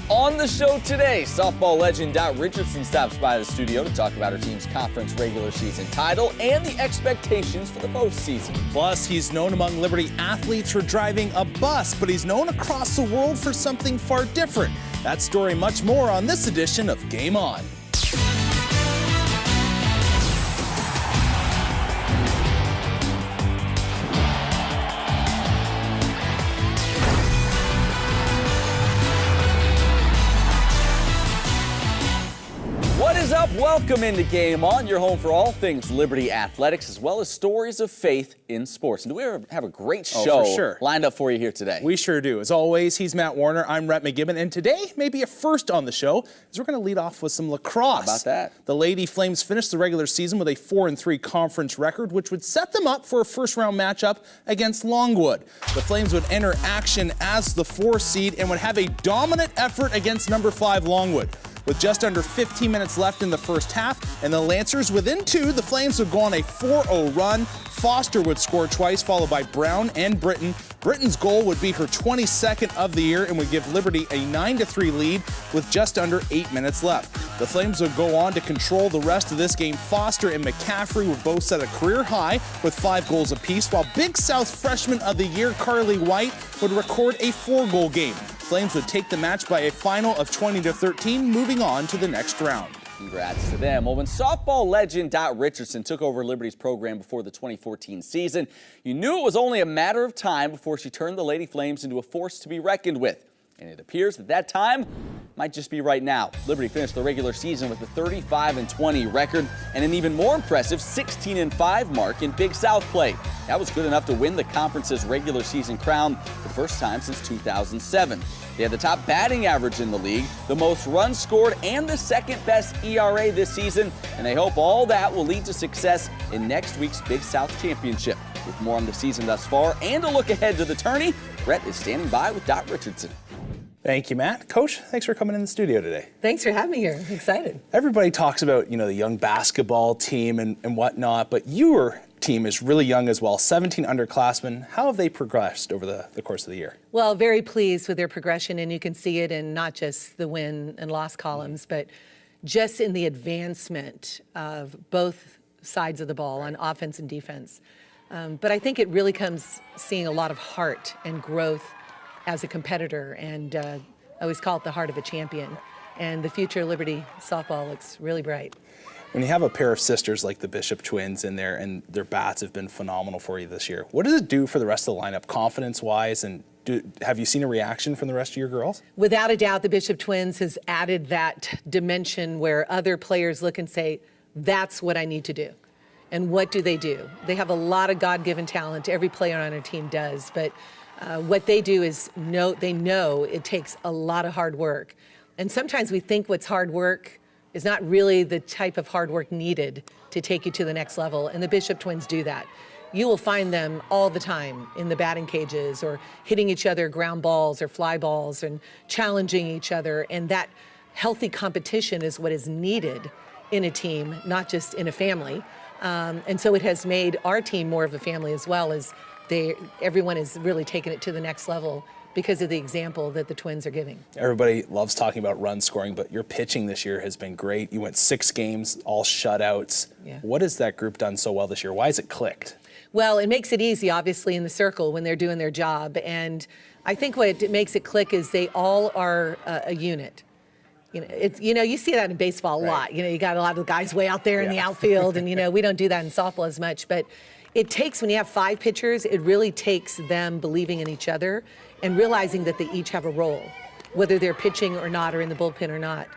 On the show today, softball legend Dot Richardson stops by the studio to talk about her team's conference regular season title and the expectations for the postseason. Plus, he's known among Liberty athletes for driving a bus, but he's known across the world for something far different. That story much more on this edition of Game On. What is up? Welcome into Game On, your home for all things Liberty athletics, as well as stories of faith in sports. And do we ever have a great show lined up for you here today? We sure do. As always, he's Matt Warner. I'm Rhett McGibbon. And today, maybe a first on the show, is we're going to lead off with some lacrosse. How about that? The Lady Flames finished the regular season with a 4-3 conference record, which would set them up for a first-round matchup against Longwood. The Flames would enter action as the 4 seed and would have a dominant effort against number 5 Longwood. With just under 15 minutes left in the first half, and the Lancers within 2, the Flames would go on a 4-0 run. Foster would score twice, followed by Brown and Britton. Britton's goal would be her 22nd of the year and would give Liberty a 9-3 lead with just under 8 minutes left. The Flames would go on to control the rest of this game. Foster and McCaffrey would both set a career high with 5 goals apiece, while Big South Freshman of the Year Carly White would record a 4-goal game. Flames would take the match by a final of 20-13, moving on to the next round. Congrats to them. Well, when softball legend Dot Richardson took over Liberty's program before the 2014 season, you knew it was only a matter of time before she turned the Lady Flames into a force to be reckoned with. And it appears that time might just be right now. Liberty finished the regular season with a 35-20 record and an even more impressive 16-5 mark in Big South play. That was good enough to win the conference's regular season crown for the first time since 2007. They had the top batting average in the league, the most runs scored, and the second best ERA this season, and they hope all that will lead to success in next week's Big South Championship. With more on the season thus far and a look ahead to the tourney, Brett is standing by with Dot Richardson. Thank you, Matt. Coach, thanks for coming in the studio today. Thanks for having me here. I'm excited. Everybody talks about, the young basketball team and whatnot, but your team is really young as well, 17 underclassmen. How have they progressed over the course of the year? Well, very pleased with their progression, and you can see it in not just the win and loss columns, but just in the advancement of both sides of the ball on offense and defense. But I think it really comes seeing a lot of heart and growth as a competitor, and I always call it the heart of a champion. And the future of Liberty softball looks really bright. When you have a pair of sisters like the Bishop twins in there and their bats have been phenomenal for you this year, what does it do for the rest of the lineup confidence-wise, and have you seen a reaction from the rest of your girls? Without a doubt, the Bishop twins has added that dimension where other players look and say, that's what I need to do. And what do? They have a lot of God-given talent. Every player on our team does, but what they do is they know it takes a lot of hard work. And sometimes we think what's hard work is not really the type of hard work needed to take you to the next level. And the Bishop twins do that. You will find them all the time in the batting cages or hitting each other ground balls or fly balls and challenging each other. And that healthy competition is what is needed in a team, not just in a family. And so it has made our team more of a family as well, as everyone has really taken it to the next level because of the example that the twins are giving. Everybody loves talking about run scoring, but your pitching this year has been great. You went 6 games, all shutouts. Yeah. What has that group done so well this year? Why has it clicked? Well, it makes it easy, obviously, in the circle when they're doing their job. And I think what makes it click is they all are a unit. You see that in baseball a lot. You got a lot of the guys way out there in the outfield, and, we don't do that in softball as much. But it takes, when you have 5 pitchers, it really takes them believing in each other and realizing that they each have a role, whether they're pitching or not, or in the bullpen or not.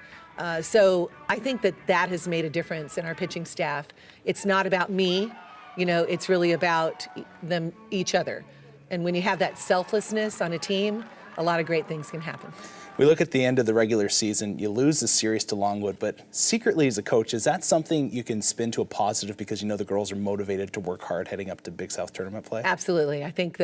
So I think that has made a difference in our pitching staff. It's not about me, it's really about them, each other. And when you have that selflessness on a team, a lot of great things can happen. We look at the end of the regular season, you lose the series to Longwood, but secretly as a coach, is that something you can spin to a positive because the girls are motivated to work hard heading up to Big South tournament play? Absolutely. I think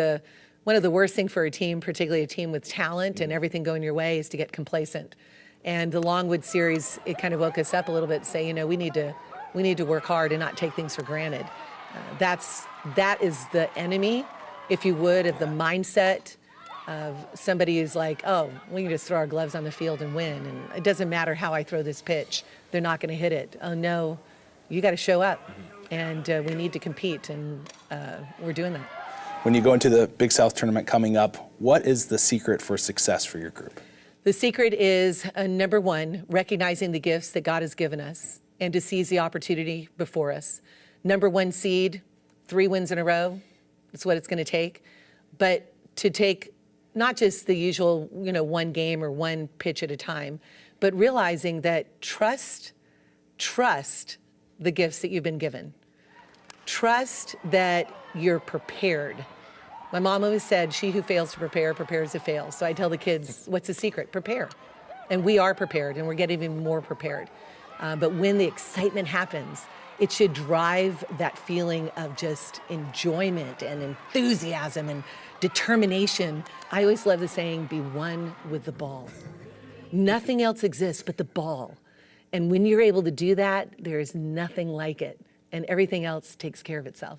one of the worst things for a team, particularly a team with talent and everything going your way, is to get complacent. And the Longwood series, it kind of woke us up a little bit to say, we need to work hard and not take things for granted. That is the enemy, if you would, of the mindset of somebody who's like, oh, we can just throw our gloves on the field and win, and it doesn't matter how I throw this pitch, they're not going to hit it. Oh no, you got to show up, and we need to compete, and we're doing that. When you go into the Big South tournament coming up, what is the secret for success for your group? The secret is, number one, recognizing the gifts that God has given us and to seize the opportunity before us. Number one seed, 3 wins in a row, that's what it's going to take. But to take not just the usual, one game or one pitch at a time, but realizing that trust the gifts that you've been given. Trust that you're prepared. My mom always said, she who fails to prepare prepares to fail. So I tell the kids, what's the secret? Prepare. And we are prepared, and we're getting even more prepared. But when the excitement happens, it should drive that feeling of just enjoyment and enthusiasm and determination. I always love the saying, be one with the ball. Nothing else exists but the ball. And when you're able to do that, there is nothing like it. And everything else takes care of itself.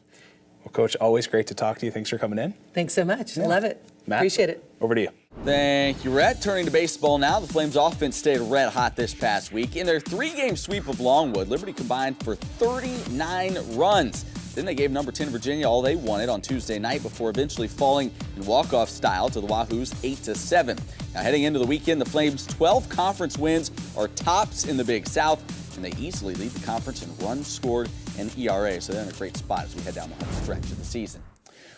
Well, Coach, always great to talk to you. Thanks for coming in. Thanks so much. I love it. Matt, appreciate it. Over to you. Thank you, Rhett. Turning to baseball now, the Flames offense stayed red hot this past week. In their 3-game sweep of Longwood, Liberty combined for 39 runs. Then they gave number 10 Virginia all they wanted on Tuesday night before eventually falling in walk-off style to the Wahoos 8-7. Now heading into the weekend, the Flames' 12 conference wins are tops in the Big South, and they easily lead the conference in runs scored and ERA, so they're in a great spot as we head down the home stretch of the season.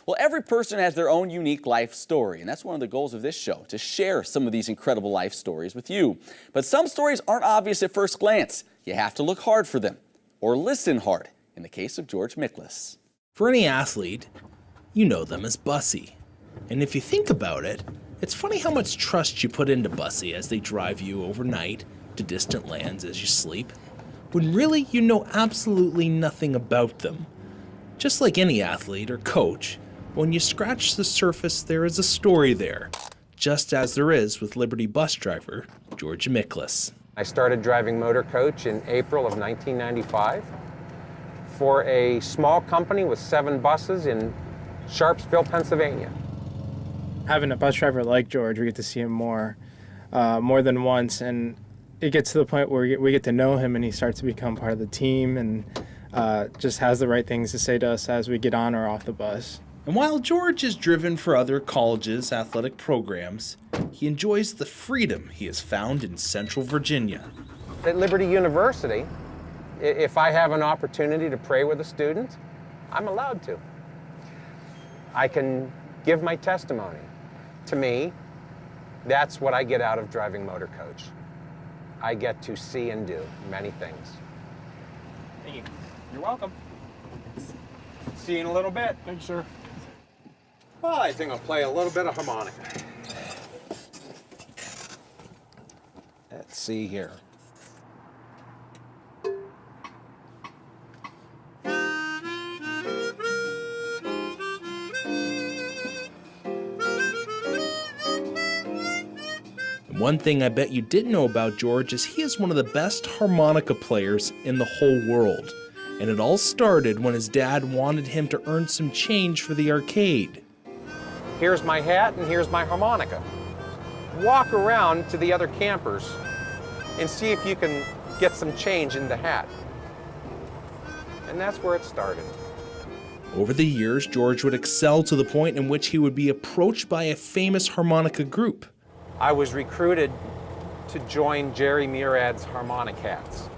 Well, every person has their own unique life story, and that's one of the goals of this show, to share some of these incredible life stories with you. But some stories aren't obvious at first glance. You have to look hard for them, or listen hard, in the case of George Miklas. For any athlete, you know them as Bussy. And if you think about it, it's funny how much trust you put into Bussy as they drive you overnight to distant lands as you sleep, when really you know absolutely nothing about them. Just like any athlete or coach, when you scratch the surface, there is a story there, just as there is with Liberty bus driver George Miklas. I started driving motor coach in April of 1995 for a small company with 7 buses in Sharpsville, Pennsylvania. Having a bus driver like George, we get to see him more than once, and it gets to the point where we get to know him, and he starts to become part of the team, and just has the right things to say to us as we get on or off the bus. And while George is driven for other colleges' athletic programs, he enjoys the freedom he has found in Central Virginia. At Liberty University, if I have an opportunity to pray with a student, I'm allowed to. I can give my testimony. To me, that's what I get out of driving motor coach. I get to see and do many things. Thank you. You're welcome. See you in a little bit. Thanks, sir. Well, I think I'll play a little bit of harmonica. Let's see here. One thing I bet you didn't know about George is he is one of the best harmonica players in the whole world. And it all started when his dad wanted him to earn some change for the arcade. Here's my hat and here's my harmonica. Walk around to the other campers and see if you can get some change in the hat. And that's where it started. Over the years, George would excel to the point in which he would be approached by a famous harmonica group. I was recruited to join Jerry Murad's Harmonic Hats.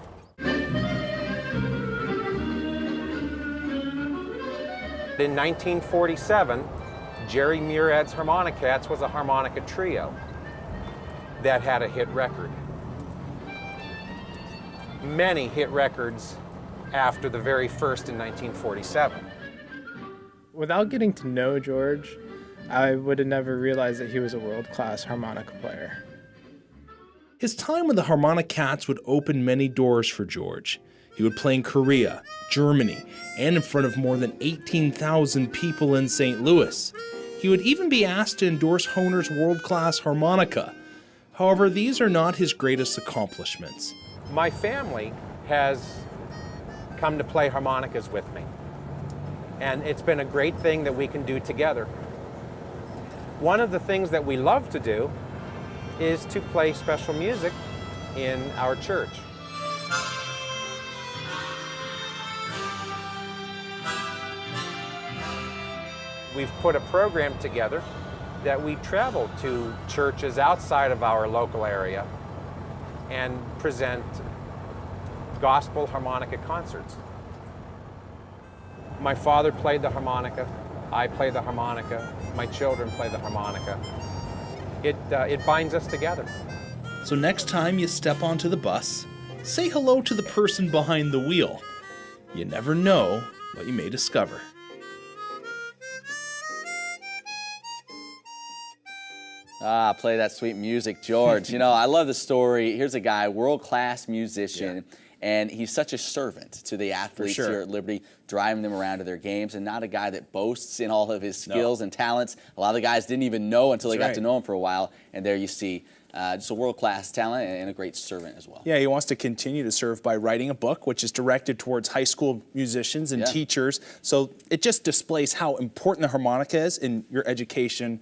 In 1947, Jerry Murad's Harmonic Hats was a harmonica trio that had a hit record. Many hit records after the very first in 1947. Without getting to know George, I would have never realized that he was a world-class harmonica player. His time with the Harmonic Cats would open many doors for George. He would play in Korea, Germany, and in front of more than 18,000 people in St. Louis. He would even be asked to endorse Hohner's world-class harmonica. However, these are not his greatest accomplishments. My family has come to play harmonicas with me, and it's been a great thing that we can do together. One of the things that we love to do is to play special music in our church. We've put a program together that we travel to churches outside of our local area and present gospel harmonica concerts. My father played the harmonica, I play the harmonica, my children play the harmonica. It binds us together. So next time you step onto the bus, say hello to the person behind the wheel. You never know what you may discover. Ah, play that sweet music, George. You know, I love the story. Here's a guy, world-class musician, and he's such a servant to the athletes here at Liberty, driving them around to their games, and not a guy that boasts in all of his skills and talents. A lot of the guys didn't even know until they got to know him for a while, and there you see just a world-class talent and a great servant as well. Yeah, he wants to continue to serve by writing a book, which is directed towards high school musicians and teachers. So it just displays how important the harmonica is in your education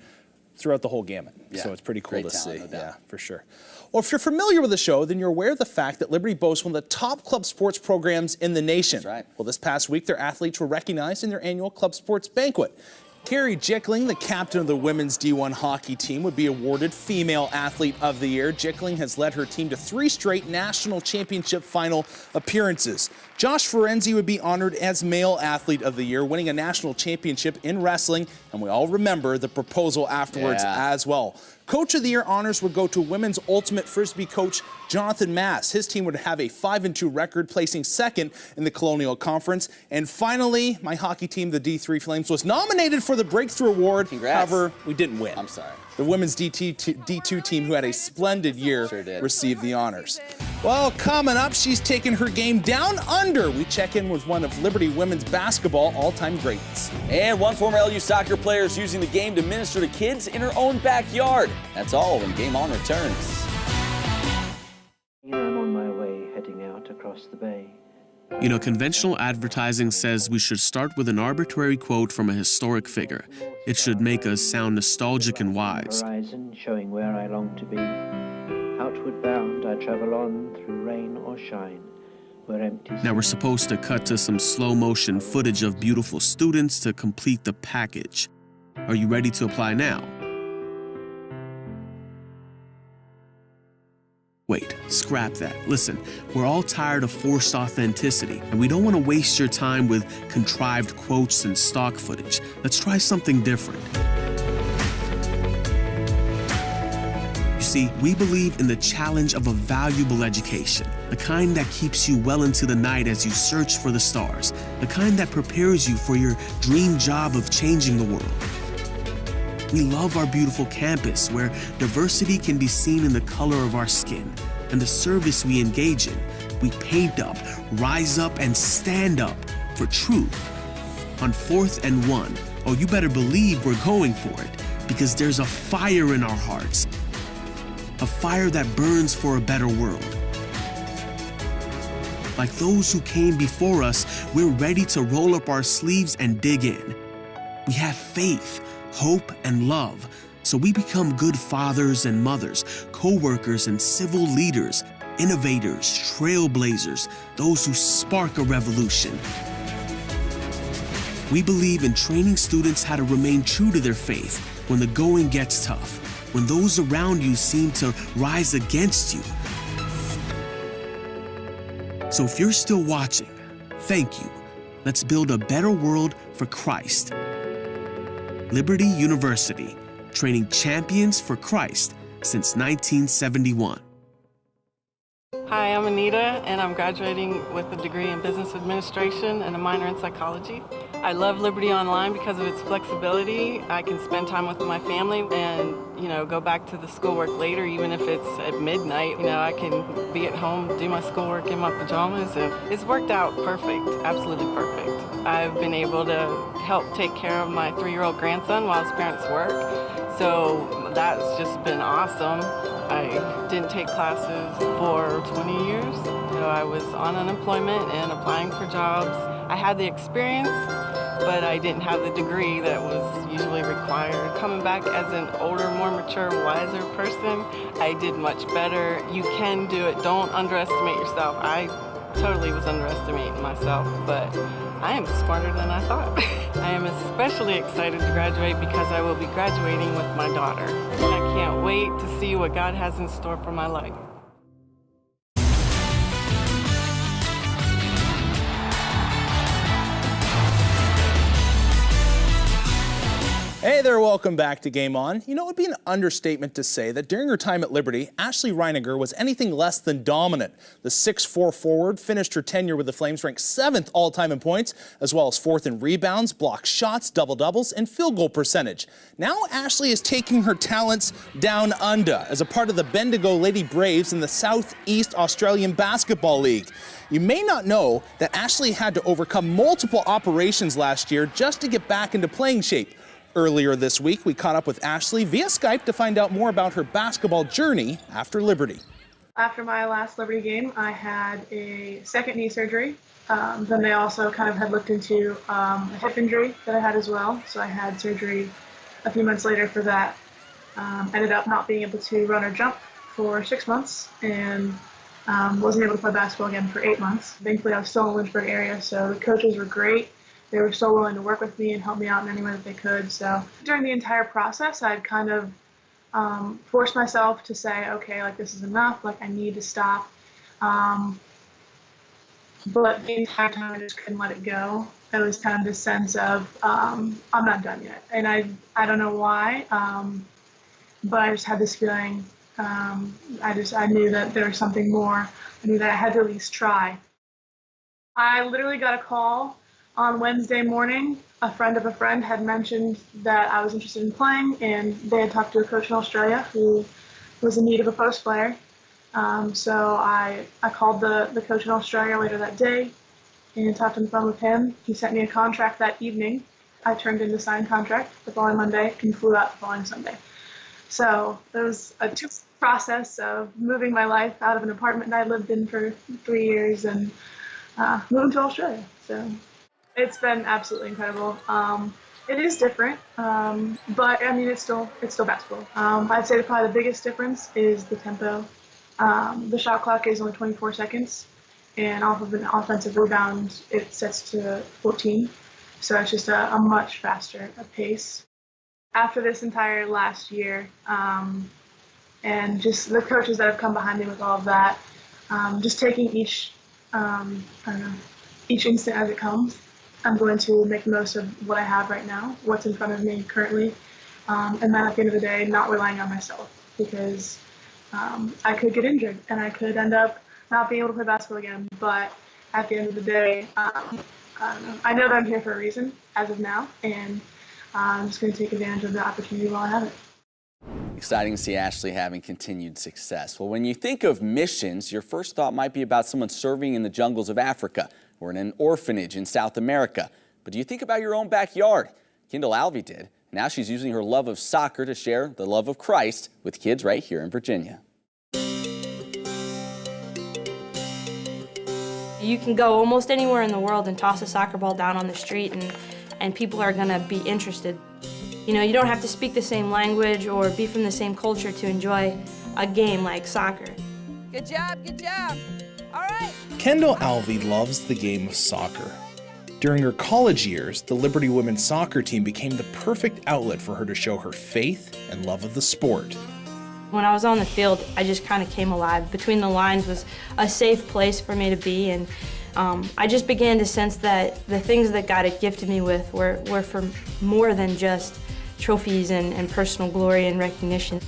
throughout the whole gamut. So it's pretty cool to see. Yeah, for sure. Well, if you're familiar with the show, then you're aware of the fact that Liberty boasts one of the top club sports programs in the nation. That's right. Well, this past week, their athletes were recognized in their annual club sports banquet. Carrie Jickling, the captain of the women's D1 hockey team, would be awarded Female Athlete of the Year. Jickling has led her team to 3 straight national championship final appearances. Josh Ferenzi would be honored as Male Athlete of the Year, winning a national championship in wrestling, and we all remember the proposal afterwards as well. Coach of the Year honors would go to women's ultimate frisbee coach Jonathan Mass. His team would have a 5-2 record, placing second in the Colonial Conference. And finally, my hockey team, the D3 Flames, was nominated for the Breakthrough Award. Congrats. However, we didn't win. I'm sorry. The women's D2 team, who had a splendid year, received the honors. Well, coming up, she's taken her game down under. We check in with one of Liberty women's basketball all-time greats. And one former LU soccer player is using the game to minister to kids in her own backyard. That's all when Game On returns. I'm on my way, heading out across the bay. You know, conventional advertising says we should start with an arbitrary quote from a historic figure. It should make us sound nostalgic and wise. Horizon showing where I long to be. Outward bound, I travel on through rain or shine. Where empty. Now we're supposed to cut to some slow-motion footage of beautiful students to complete the package. Are you ready to apply now? Wait, scrap that. Listen, we're all tired of forced authenticity, and we don't want to waste your time with contrived quotes and stock footage. Let's try something different. You see, we believe in the challenge of a valuable education, the kind that keeps you well into the night as you search for the stars, the kind that prepares you for your dream job of changing the world. We love our beautiful campus, where diversity can be seen in the color of our skin and the service we engage in. We paint up, rise up, and stand up for truth. On 4th and 1, oh, you better believe we're going for it, because there's a fire in our hearts, a fire that burns for a better world. Like those who came before us, we're ready to roll up our sleeves and dig in. We have faith, hope, and love, so we become good fathers and mothers, co-workers and civil leaders, innovators, trailblazers, those who spark a revolution. We believe in training students how to remain true to their faith when the going gets tough, when those around you seem to rise against you. So if you're still watching, thank you. Let's build a better world for Christ. Liberty University, training champions for Christ since 1971. Hi, I'm Anita, and I'm graduating with a degree in business administration and a minor in psychology. I love Liberty Online because of its flexibility. I can spend time with my family and, go back to the schoolwork later, even if it's at midnight. I can be at home, do my schoolwork in my pajamas, and it's worked out perfect, absolutely perfect. I've been able to help take care of my 3-year-old grandson while his parents work, so that's just been awesome. I didn't take classes for 20 years. I was on unemployment and applying for jobs. I had the experience, but I didn't have the degree that was usually required. Coming back as an older, more mature, wiser person, I did much better. You can do it. Don't underestimate yourself. I totally was underestimating myself, but I am smarter than I thought. I am especially excited to graduate because I will be graduating with my daughter. I can't wait to see what God has in store for my life. Hey there, welcome back to Game On. You know, it would be an understatement to say that during her time at Liberty, Ashley Reiniger was anything less than dominant. The 6'4" forward finished her tenure with the Flames ranked 7th all-time in points, as well as 4th in rebounds, blocked shots, double-doubles, and field goal percentage. Now Ashley is taking her talents down under as a part of the Bendigo Lady Braves in the Southeast Australian Basketball League. You may not know that Ashley had to overcome multiple operations last year just to get back into playing shape. Earlier this week, we caught up with Ashley via Skype to find out more about her basketball journey after Liberty. After my last Liberty game, I had a second knee surgery. Then they also kind of had looked into a hip injury that I had as well. So I had surgery a few months later for that. Ended up not being able to run or jump for 6 months and wasn't able to play basketball again for 8 months. Thankfully, I was still in the Lynchburg area, so the coaches were great. They were so willing to work with me and help me out in any way that they could. So during the entire process, I'd kind of forced myself to say, okay, like this is enough, like I need to stop. But the entire time I just couldn't let it go. It was kind of this sense of I'm not done yet. And I don't know why, but I just had this feeling. I knew that there was something more. I knew that I had to at least try. I literally got a call on Wednesday morning. A friend of a friend had mentioned that I was interested in playing, and they had talked to a coach in Australia who was in need of a post player. So I called the coach in Australia later that day and talked on the phone with him. He sent me a contract that evening. I turned in the signed contract the following Monday and flew out the following Sunday. So it was a two-step process of moving my life out of an apartment that I lived in for 3 years and moving to Australia. So it's been absolutely incredible. It is different, but I mean, it's still basketball. I'd say probably the biggest difference is the tempo. The shot clock is only 24 seconds, and off of an offensive rebound, it sets to 14. So it's just a much faster pace. After this entire last year, and just the coaches that have come behind me with all of that, just taking each instant as it comes. I'm going to make the most of what I have right now, what's in front of me currently, and then at the end of the day, not relying on myself, because I could get injured and I could end up not being able to play basketball again. But at the end of the day, I know that I'm here for a reason as of now, and I'm just going to take advantage of the opportunity while I have it. Exciting to see Ashley having continued success. Well, when you think of missions, your first thought might be about someone serving in the jungles of Africa or in an orphanage in South America. But do you think about your own backyard? Kendall Alvey did. Now she's using her love of soccer to share the love of Christ with kids right here in Virginia. You can go almost anywhere in the world and toss a soccer ball down on the street and people are going to be interested. You know, you don't have to speak the same language or be from the same culture to enjoy a game like soccer. Good job, good job. All right. Kendall Alvey loves the game of soccer. During her college years, the Liberty women's soccer team became the perfect outlet for her to show her faith and love of the sport. When I was on the field, I just kind of came alive. Between the lines was a safe place for me to be, and I just began to sense that the things that God had gifted me with were for more than just trophies and personal glory and recognition.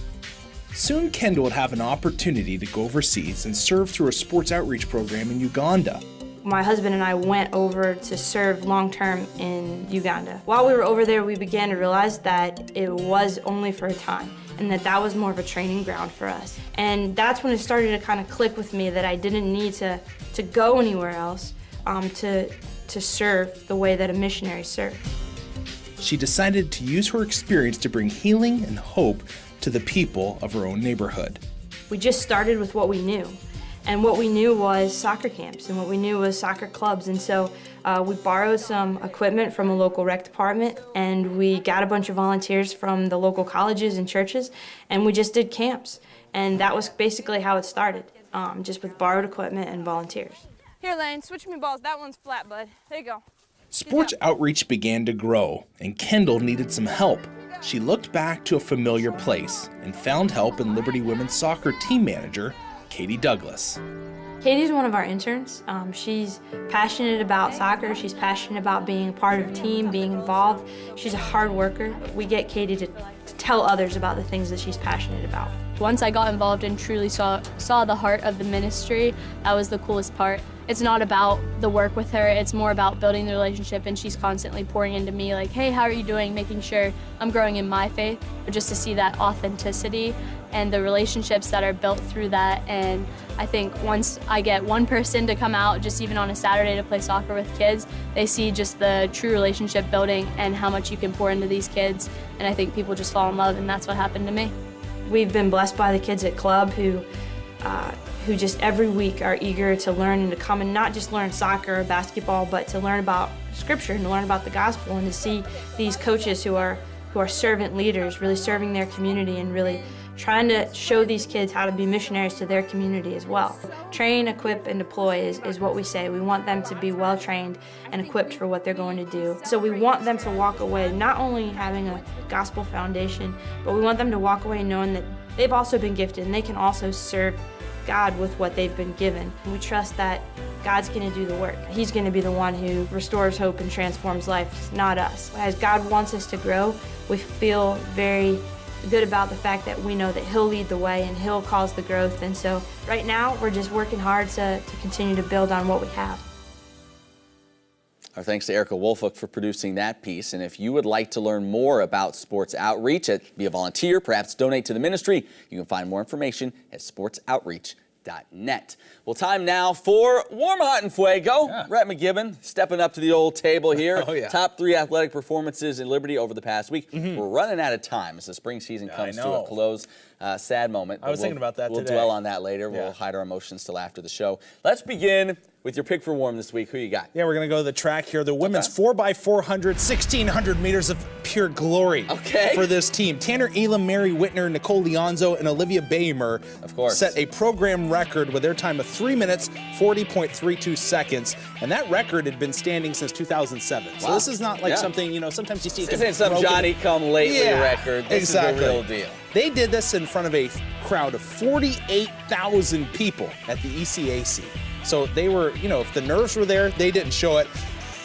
Soon Kendall would have an opportunity to go overseas and serve through a sports outreach program in Uganda. My husband and I went over to serve long-term in Uganda. While we were over there, we began to realize that it was only for a time and that was more of a training ground for us. And that's when it started to kind of click with me that I didn't need to go anywhere else to serve the way that a missionary served. She decided to use her experience to bring healing and hope to the people of her own neighborhood. We just started with what we knew. And what we knew was soccer camps, and what we knew was soccer clubs. And so we borrowed some equipment from a local rec department, and we got a bunch of volunteers from the local colleges and churches, and we just did camps. And that was basically how it started, just with borrowed equipment and volunteers. Here, Lane, switch me balls. That one's flat, bud. There you go. Sports outreach began to grow, and Kendall needed some help. She looked back to a familiar place and found help in Liberty Women's Soccer team manager, Katie Douglas. Katie's one of our interns. She's passionate about soccer. She's passionate about being a part of a team, being involved. She's a hard worker. We get Katie to tell others about the things that she's passionate about. Once I got involved and truly saw the heart of the ministry, that was the coolest part. It's not about the work with her, it's more about building the relationship, and she's constantly pouring into me like, hey, how are you doing? Making sure I'm growing in my faith, but just to see that authenticity and the relationships that are built through that. And I think once I get one person to come out, just even on a Saturday to play soccer with kids, they see just the true relationship building and how much you can pour into these kids. And I think people just fall in love, and that's what happened to me. We've been blessed by the kids at club who just every week are eager to learn and to come and not just learn soccer or basketball, but to learn about scripture and to learn about the gospel, and to see these coaches who are servant leaders really serving their community and really trying to show these kids how to be missionaries to their community as well. Train, equip, and deploy is what we say. We want them to be well trained and equipped for what they're going to do. So we want them to walk away not only having a gospel foundation, but we want them to walk away knowing that they've also been gifted and they can also serve God with what they've been given. And we trust that God's going to do the work. He's going to be the one who restores hope and transforms lives, not us. As God wants us to grow, we feel very good about the fact that we know that He'll lead the way and He'll cause the growth. And so right now, we're just working hard to continue to build on what we have. Our thanks to Erica Wolfuck for producing that piece. And if you would like to learn more about sports outreach, be a volunteer, perhaps donate to the ministry, you can find more information at sportsoutreach.net. Well, time now for Warm, Hot, and Fuego. Yeah. Rhett McGibbon stepping up to the old table here. Oh, yeah. Top 3 athletic performances in Liberty over the past week. We're running out of time as the spring season comes to a close. Sad moment. I was thinking about that We'll today. dwell on that later. We'll hide our emotions till after the show. Let's begin with your pick for Warm this week. Who you got? Yeah, we're going to go to the track here. The women's 4x400, 1,600 meters of pure glory for this team. Tanner Elam, Mary Whitner, Nicole Leonzo, and Olivia Baymer, of course, set a program record with their time of 3 minutes, 40.32 seconds. And that record had been standing since 2007. So this is not like something, you know, sometimes you see this isn't some Johnny-come-lately record. This is the real deal. They did this in front of a crowd of 48,000 people at the ECAC. So they were, you know, if the nerves were there, they didn't show it.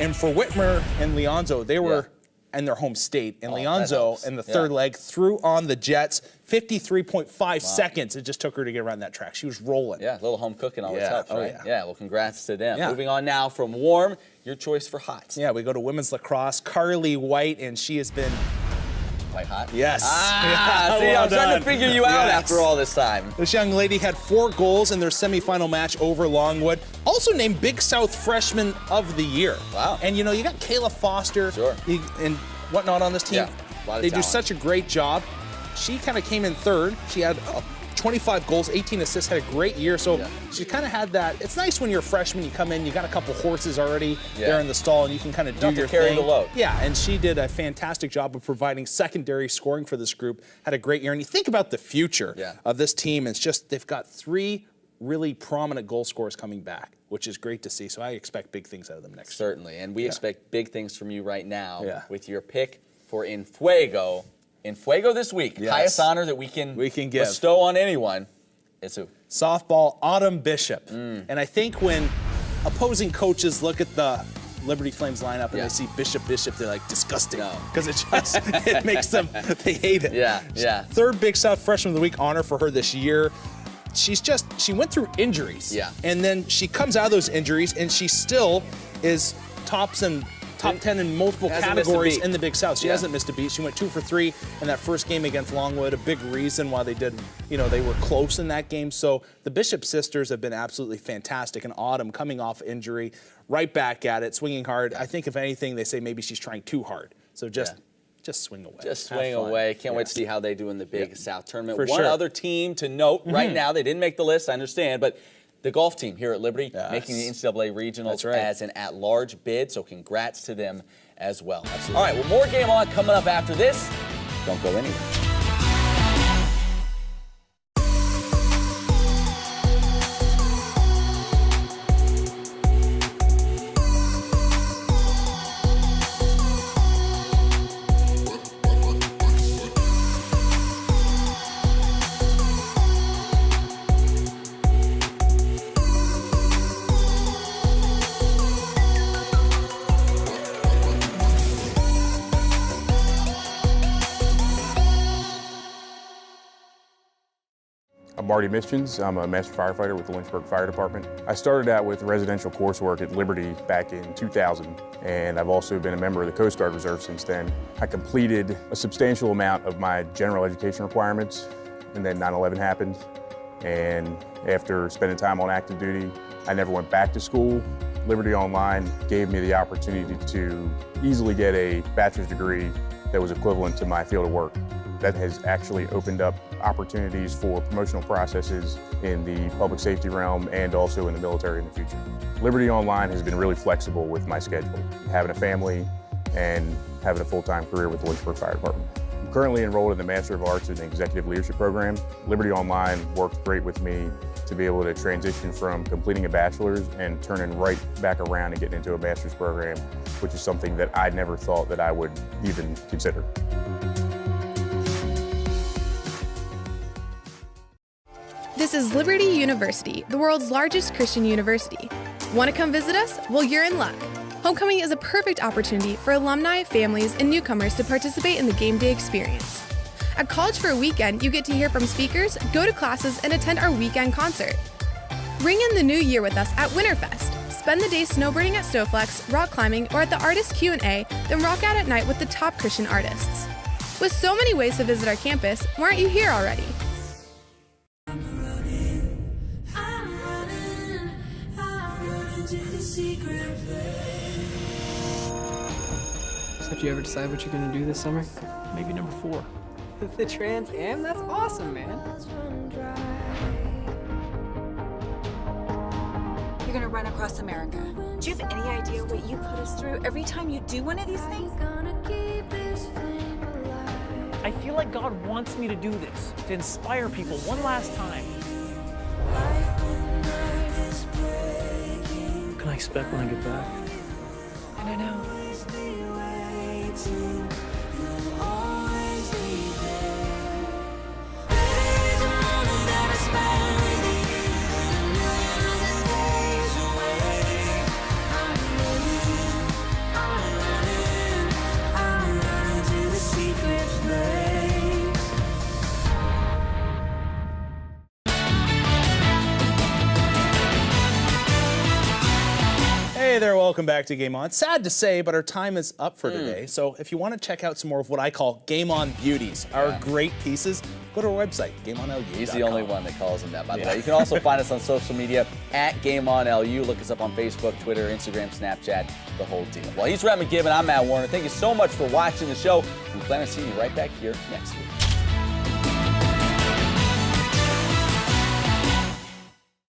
And for Whitmer and Leonzo, they were in their home state. And Leonzo, in the third leg, threw on the Jets 53.5 seconds. It just took her to get around that track. She was rolling. Yeah, a little home cooking always helps, right? Yeah, well, congrats to them. Moving on now from Warm, your choice for Hot. Yeah, we go to women's lacrosse. Carly White, and she has been quite hot. Yes. See, I'm trying to figure you out after all this time. This young lady had 4 goals in their semifinal match over Longwood. Also named Big South Freshman of the Year. Wow. And you know, you got Kayla Foster and whatnot on this team. Yeah, a lot of they talent. do such a great job. She kind of came in third. She had 25 goals, 18 assists, had a great year. So she kind of had that. It's nice when you're a freshman, you come in, you got a couple horses already there in the stall, and you can kind of do your carry thing. the load. Yeah, and she did a fantastic job of providing secondary scoring for this group. Had a great year. And you think about the future of this team, it's just they've got 3 really prominent goal scorers coming back, which is great to see. So I expect big things out of them next year. Certainly, and we expect big things from you right now with your pick for En Fuego. En Fuego this week, highest honor that we can give. bestow on anyone. It's who? Softball, Autumn Bishop. And I think when opposing coaches look at the Liberty Flames lineup and they see Bishop, they're like, disgusting. Because it just, it makes them, they hate it. Yeah. Third Big South Freshman of the Week honor for her this year. She went through injuries. And then she comes out of those injuries and she still is top 10 in multiple categories in the Big South. She hasn't missed a beat. She went 2 for 3 in that first game against Longwood. A big reason why they did, you know, they were close in that game. So the Bishop sisters have been absolutely fantastic. And Autumn coming off injury, right back at it, swinging hard. I think if anything, they say maybe she's trying too hard. So just swing away. Just swing away. Can't wait to see how they do in the Big South tournament. For One other team to note right now, they didn't make the list, I understand, but The golf team here at Liberty Yes. making the NCAA Regionals That's right. as an at-large bid, so congrats to them as well. Absolutely. All right, well, more Game On coming up after this. Don't go anywhere. I'm Marty Mischins. I'm a master firefighter with the Lynchburg Fire Department. I started out with residential coursework at Liberty back in 2000, and I've also been a member of the Coast Guard Reserve since then. I completed a substantial amount of my general education requirements, and then 9/11 happened. And after spending time on active duty, I never went back to school. Liberty Online gave me the opportunity to easily get a bachelor's degree that was equivalent to my field of work. That has actually opened up opportunities for promotional processes in the public safety realm and also in the military in the future. Liberty Online has been really flexible with my schedule, having a family and having a full-time career with the Lynchburg Fire Department. I'm currently enrolled in the Master of Arts in the Executive Leadership Program. Liberty Online worked great with me to be able to transition from completing a bachelor's and turning right back around and getting into a master's program, which is something that I never thought that I would even consider. This is Liberty University, the world's largest Christian university. Want to come visit us? Well, you're in luck. Homecoming is a perfect opportunity for alumni, families, and newcomers to participate in the game day experience. At College for a Weekend, you get to hear from speakers, go to classes, and attend our weekend concert. Ring in the new year with us at Winterfest. Spend the day snowboarding at Snowflex, rock climbing, or at the Artist Q&A, then rock out at night with the top Christian artists. With so many ways to visit our campus, why aren't you here already? So did you ever decide what you're gonna do this summer? Maybe number 4. The Trans Am? That's awesome, man. You're gonna run across America. Do you have any idea what you put us through every time you do one of these things? I feel like God wants me to do this, to inspire people one last time. What can I expect when I get back? I don't know. Hey there, welcome back to Game On. Sad to say, but our time is up for today. So if you want to check out some more of what I call Game On beauties, our great pieces, go to our website, GameOnLU.com. He's the only one that calls him that, by the way. You can also find us on social media at GameOnLU. Look us up on Facebook, Twitter, Instagram, Snapchat, the whole deal. Well, he's Rhett McGibbon. I'm Matt Warner. Thank you so much for watching the show. We plan on seeing you right back here next week.